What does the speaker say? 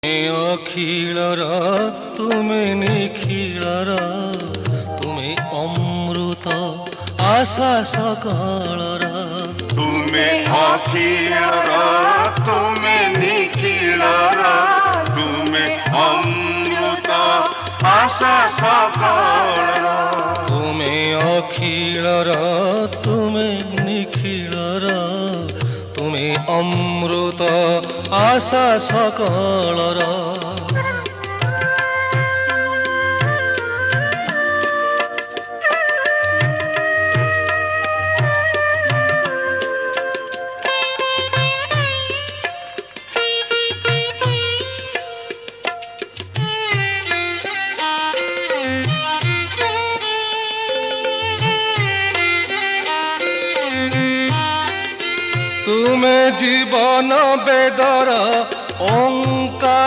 अखिलर तुमे निखिलर तुमे अमृत आशा सकाळर तुमे अखिलर तुमे निखिलर तुमे अमृत आशा सकाळर तुमे अखिलर तुमे निखिलर तुमे अमृत आशा सकाळर तुमे जीवन बेदर ओंकार